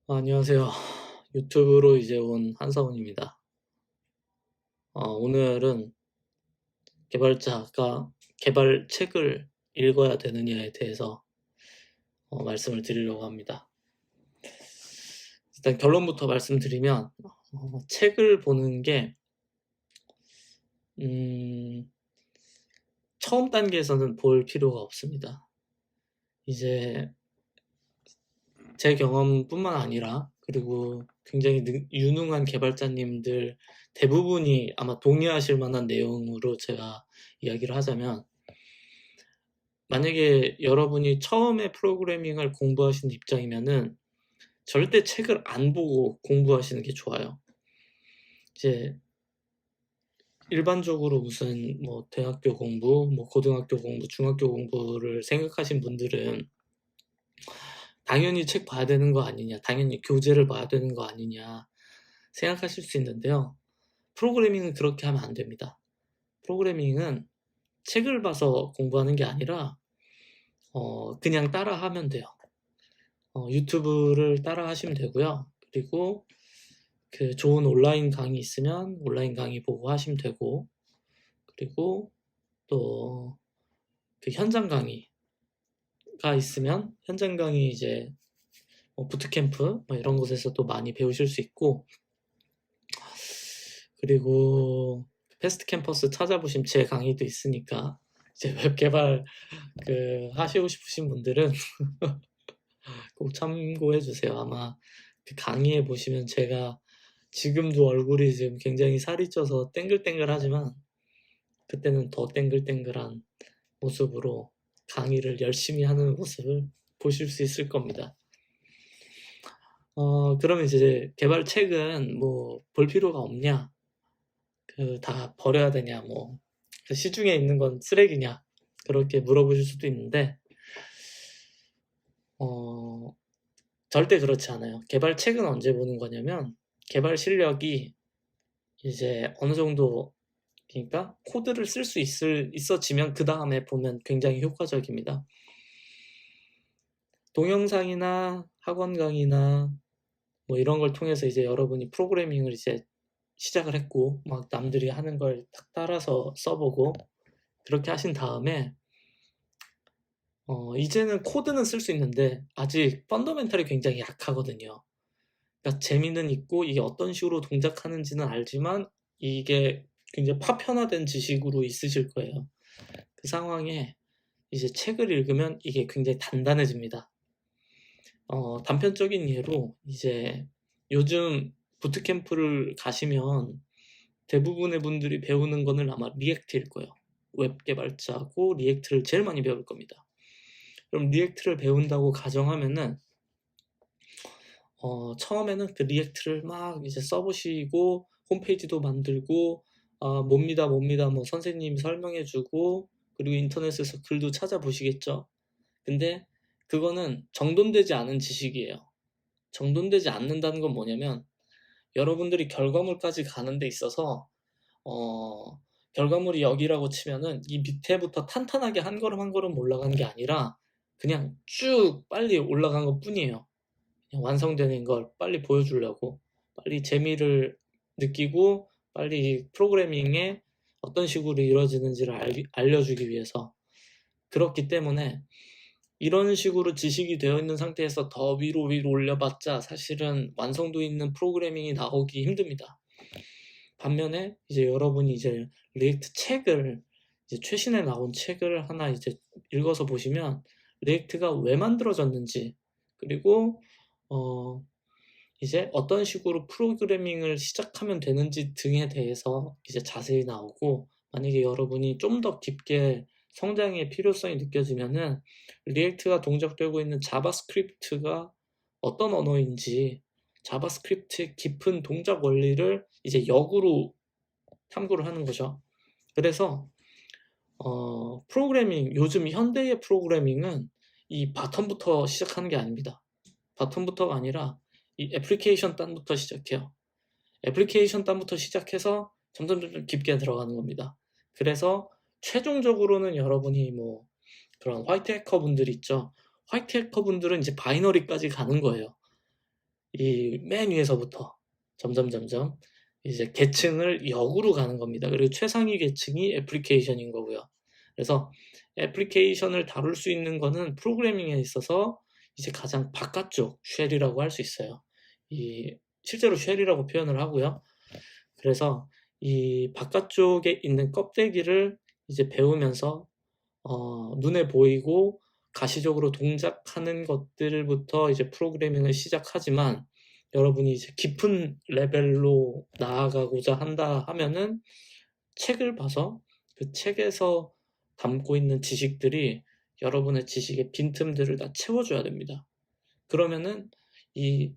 안녕하세요. 유튜브로 이제 온 한사원입니다. 오늘은 개발자가 개발책을 읽어야 되느냐에 대해서 말씀을 드리려고 합니다. 일단 결론부터 말씀드리면 책을 보는 게 처음 단계에서는 볼 필요가 없습니다. 이제 제 경험뿐만 아니라 그리고 굉장히 유능한 개발자님들 대부분이 아마 동의하실 만한 내용으로 제가 이야기를 하자면, 만약에 여러분이 처음에 프로그래밍을 공부하시는 입장이면은 절대 책을 안 보고 공부하시는 게 좋아요. 이제 일반적으로 무슨 뭐 대학교 공부, 뭐 고등학교 공부, 중학교 공부를 생각하신 분들은 당연히 책 봐야 되는 거 아니냐, 당연히 교재를 봐야 되는 거 아니냐 생각하실 수 있는데요. 프로그래밍은 그렇게 하면 안 됩니다. 프로그래밍은 책을 봐서 공부하는 게 아니라 그냥 따라하면 돼요. 유튜브를 따라하시면 되고요. 그리고 그 좋은 온라인 강의 있으면 온라인 강의 보고 하시면 되고, 그리고 또 그 현장 강의가 있으면 현장 강의 이제 부트캠프 뭐 이런 곳에서 또 많이 배우실 수 있고, 그리고 패스트 캠퍼스 찾아보시면 제 강의도 있으니까 이제 웹 개발 하시고 싶으신 분들은 꼭 참고해 주세요. 아마 그 강의에 보시면 제가 지금도 얼굴이 지금 굉장히 살이 쪄서 땡글땡글하지만 그때는 더 땡글땡글한 모습으로 강의를 열심히 하는 모습을 보실 수 있을 겁니다. 그러면 이제 개발책은 뭐 볼 필요가 없냐? 다 버려야 되냐? 뭐 시중에 있는 건 쓰레기냐? 그렇게 물어보실 수도 있는데, 절대 그렇지 않아요. 개발책은 언제 보는 거냐면 개발 실력이 이제 어느 정도, 그러니까 코드를 쓸 수 있어지면 그 다음에 보면 굉장히 효과적입니다. 동영상이나 학원 강의나 뭐 이런 걸 통해서 이제 여러분이 프로그래밍을 이제 시작을 했고 막 남들이 하는 걸 딱 따라서 써보고 그렇게 하신 다음에 이제는 코드는 쓸 수 있는데 아직 펀더멘탈이 굉장히 약하거든요. 그러니까 재미는 있고 이게 어떤 식으로 동작하는지는 알지만 이게 굉장히 파편화된 지식으로 있으실 거예요. 그 상황에 이제 책을 읽으면 이게 굉장히 단단해집니다. 단편적인 예로 이제 요즘 부트캠프를 가시면 대부분의 분들이 배우는 거는 아마 리액트일 거예요. 웹 개발자고 리액트를 제일 많이 배울 겁니다. 그럼 리액트를 배운다고 가정하면은 처음에는 그 리액트를 막 이제 써보시고 홈페이지도 만들고 뭡니다 뭐 선생님이 설명해주고 그리고 인터넷에서 글도 찾아보시겠죠. 근데 그거는 정돈되지 않은 지식이에요. 정돈되지 않는다는 건 뭐냐면 여러분들이 결과물까지 가는 데 있어서 결과물이 여기라고 치면은 이 밑에부터 탄탄하게 한 걸음 한 걸음 올라가는 게 아니라 그냥 쭉 빨리 올라간 것 뿐이에요. 그냥 완성되는 걸 빨리 보여주려고, 빨리 재미를 느끼고 빨리 프로그래밍에 어떤 식으로 이루어지는지를 알려주기 위해서. 그렇기 때문에 이런 식으로 지식이 되어 있는 상태에서 더 위로 올려봤자 사실은 완성도 있는 프로그래밍이 나오기 힘듭니다. 반면에 이제 여러분이 이제 리액트 책을 이제 최신에 나온 책을 하나 이제 읽어서 보시면 리액트가 왜 만들어졌는지, 그리고 이제 어떤 식으로 프로그래밍을 시작하면 되는지 등에 대해서 이제 자세히 나오고, 만약에 여러분이 좀 더 깊게 성장의 필요성이 느껴지면은 리액트가 동작되고 있는 자바스크립트가 어떤 언어인지 자바스크립트의 깊은 동작 원리를 이제 역으로 탐구를 하는 거죠. 그래서 프로그래밍, 요즘 현대의 프로그래밍은 이 바텀부터 시작하는 게 아닙니다. 바텀부터가 아니라 이 애플리케이션 단부터 시작해요. 애플리케이션 단부터 시작해서 점점 깊게 들어가는 겁니다. 그래서 최종적으로는 여러분이 뭐 그런 화이트 해커 분들 있죠. 화이트 해커 분들은 이제 바이너리까지 가는 거예요. 이 맨 위에서부터 점점 이제 계층을 역으로 가는 겁니다. 그리고 최상위 계층이 애플리케이션인 거고요. 그래서 애플리케이션을 다룰 수 있는 거는 프로그래밍에 있어서 이제 가장 바깥쪽 쉘이라고 할 수 있어요. 실제로 쉘이라고 표현을 하고요. 그래서 이 바깥쪽에 있는 껍데기를 이제 배우면서 눈에 보이고 가시적으로 동작하는 것들부터 이제 프로그래밍을 시작하지만, 여러분이 이제 깊은 레벨로 나아가고자 한다 하면은 책을 봐서 그 책에서 담고 있는 지식들이 여러분의 지식의 빈틈들을 다 채워줘야 됩니다. 그러면은 이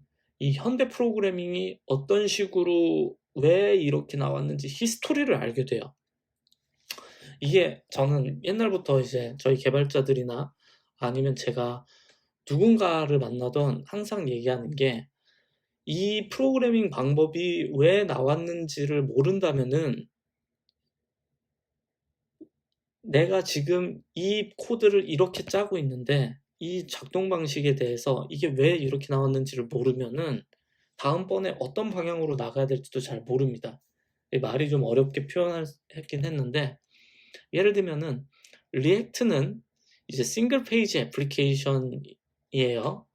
현대 프로그래밍이 어떤 식으로 왜 이렇게 나왔는지 히스토리를 알게 돼요. 이게 저는 옛날부터 이제 저희 개발자들이나 아니면 제가 누군가를 만나던 항상 얘기하는 게, 이 프로그래밍 방법이 왜 나왔는지를 모른다면은 내가 지금 이 코드를 이렇게 짜고 있는데 이 작동 방식에 대해서 이게 왜 이렇게 나왔는지를 모르면은 다음번에 어떤 방향으로 나가야 될지도 잘 모릅니다. 말이 좀 어렵게 표현했긴 했는데, 예를 들면은 리액트는 이제 싱글 페이지 애플리케이션이에요.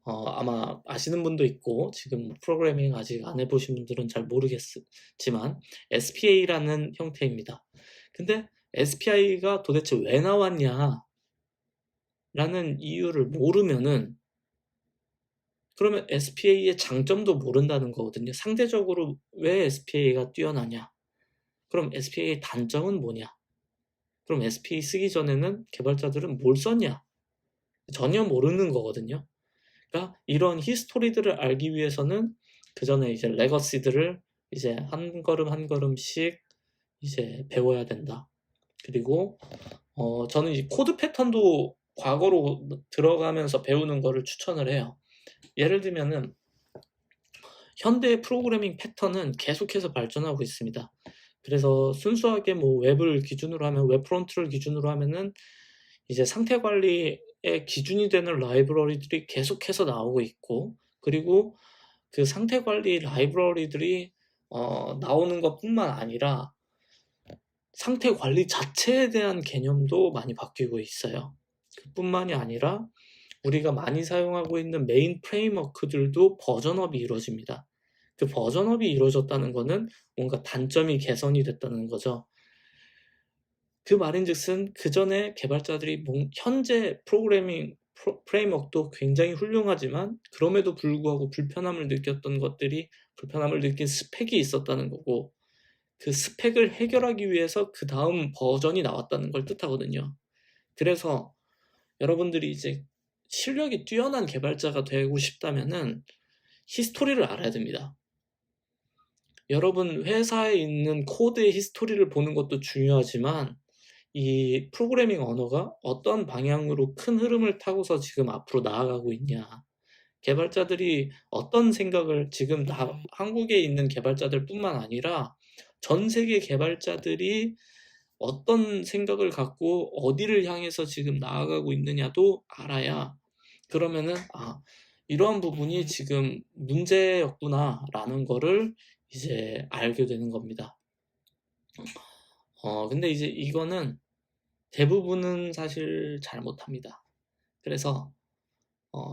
아마 아시는 분도 있고 지금 프로그래밍 아직 안 해보신 분들은 잘 모르겠지만 SPA라는 형태입니다. 근데 SPI가 도대체 왜 나왔냐 라는 이유를 모르면은, 그러면 SPA의 장점도 모른다는 거거든요. 상대적으로 왜 SPA가 뛰어나냐, 그럼 SPA의 단점은 뭐냐, 그럼 SPA 쓰기 전에는 개발자들은 뭘 썼냐, 전혀 모르는 거거든요. 그러니까 이런 히스토리들을 알기 위해서는 그 전에 이제 레거시들을 이제 한 걸음 한 걸음씩 이제 배워야 된다. 그리고 저는 이 코드 패턴도 과거로 들어가면서 배우는 거를 추천을 해요. 예를 들면은 현대 프로그래밍 패턴은 계속해서 발전하고 있습니다. 그래서 순수하게 뭐 웹을 기준으로 하면, 웹 프론트를 기준으로 하면은 이제 상태 관리의 기준이 되는 라이브러리들이 계속해서 나오고 있고, 그리고 그 상태 관리 라이브러리들이 나오는 것뿐만 아니라 상태 관리 자체에 대한 개념도 많이 바뀌고 있어요. 그뿐만이 아니라 우리가 많이 사용하고 있는 메인 프레임워크들도 버전업이 이루어집니다. 그 버전업이 이루어졌다는 거는 뭔가 단점이 개선이 됐다는 거죠. 그 말인즉슨 그 전에 개발자들이 현재 프로그래밍 프레임워크도 굉장히 훌륭하지만 그럼에도 불구하고 불편함을 느낀 스펙이 있었다는 거고, 그 스펙을 해결하기 위해서 그 다음 버전이 나왔다는 걸 뜻하거든요. 그래서 여러분들이 이제 실력이 뛰어난 개발자가 되고 싶다면은 히스토리를 알아야 됩니다. 여러분 회사에 있는 코드의 히스토리를 보는 것도 중요하지만, 이 프로그래밍 언어가 어떤 방향으로 큰 흐름을 타고서 지금 앞으로 나아가고 있냐, 개발자들이 어떤 생각을 지금 한국에 있는 개발자들뿐만 아니라 전 세계 개발자들이 어떤 생각을 갖고 어디를 향해서 지금 나아가고 있느냐도 알아야, 그러면은 이러한 부분이 지금 문제였구나라는 거를 이제 알게 되는 겁니다. 근데 이제 이거는 대부분은 사실 잘 못합니다. 그래서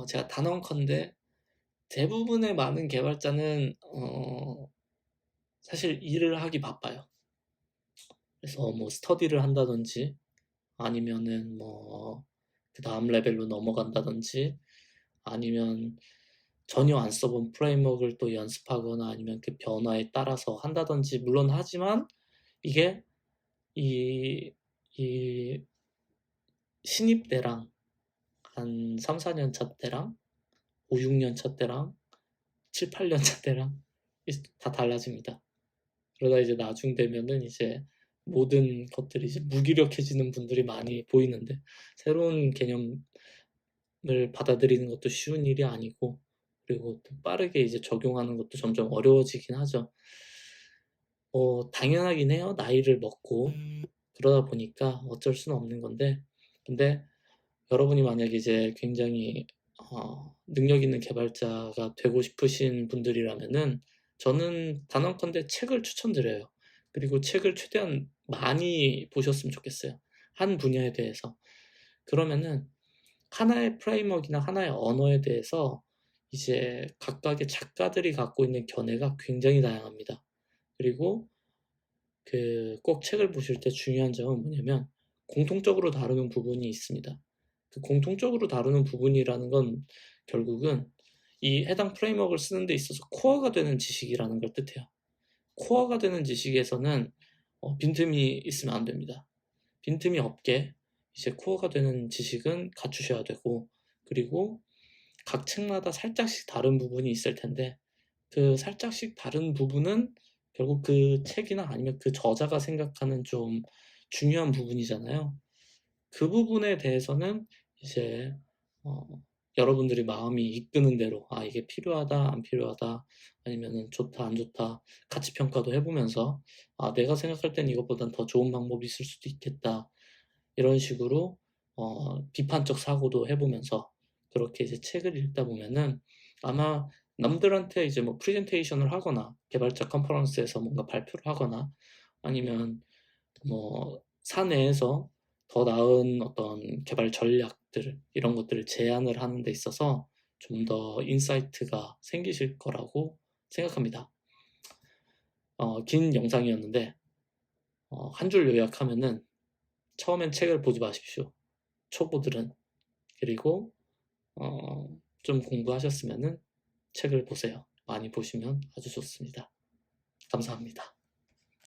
제가 단언컨대 대부분의 많은 개발자는 사실 일을 하기 바빠요. 그래서 뭐 스터디를 한다든지 아니면은 뭐 그 다음 레벨로 넘어간다든지, 아니면 전혀 안 써본 프레임워크를 또 연습하거나 아니면 그 변화에 따라서 한다든지, 물론 하지만 이게 이 신입 때랑 한 3, 4년 차 때랑 5, 6년 차 때랑 7, 8년 차 때랑 다 달라집니다. 그러다 이제 나중 되면은 이제 모든 것들이 이제 무기력해지는 분들이 많이 보이는데, 새로운 개념을 받아들이는 것도 쉬운 일이 아니고, 그리고 또 빠르게 이제 적용하는 것도 점점 어려워지긴 하죠. 당연하긴 해요. 나이를 먹고 그러다 보니까 어쩔 수는 없는 건데, 근데 여러분이 만약에 이제 굉장히 능력 있는 개발자가 되고 싶으신 분들이라면은 저는 단언컨대 책을 추천드려요. 그리고 책을 최대한 많이 보셨으면 좋겠어요. 한 분야에 대해서. 그러면은 하나의 프레임워크나 하나의 언어에 대해서 이제 각각의 작가들이 갖고 있는 견해가 굉장히 다양합니다. 그리고 꼭 책을 보실 때 중요한 점은 뭐냐면 공통적으로 다루는 부분이 있습니다. 그 공통적으로 다루는 부분이라는 건 결국은 이 해당 프레임워크를 쓰는 데 있어서 코어가 되는 지식이라는 걸 뜻해요. 코어가 되는 지식에서는 빈틈이 있으면 안 됩니다. 빈틈이 없게 이제 코어가 되는 지식은 갖추셔야 되고, 그리고 각 책마다 살짝씩 다른 부분이 있을 텐데 그 살짝씩 다른 부분은 결국 그 책이나 아니면 그 저자가 생각하는 좀 중요한 부분이잖아요. 그 부분에 대해서는 이제 어, 여러분들이 마음이 이끄는 대로 이게 필요하다 안 필요하다 아니면은 좋다 안 좋다 가치 평가도 해보면서 내가 생각할 땐 이것보단 더 좋은 방법이 있을 수도 있겠다 이런 식으로 비판적 사고도 해보면서 그렇게 이제 책을 읽다 보면은 아마 남들한테 이제 뭐 프레젠테이션을 하거나 개발자 컨퍼런스에서 뭔가 발표를 하거나 아니면 뭐 사내에서 더 나은 어떤 개발 전략들 이런 것들을 제안을 하는 데 있어서 좀 더 인사이트가 생기실 거라고 생각합니다. 긴 영상이었는데 한 줄 요약하면은 처음엔 책을 보지 마십시오. 초보들은. 그리고 좀 공부하셨으면은 책을 보세요. 많이 보시면 아주 좋습니다. 감사합니다.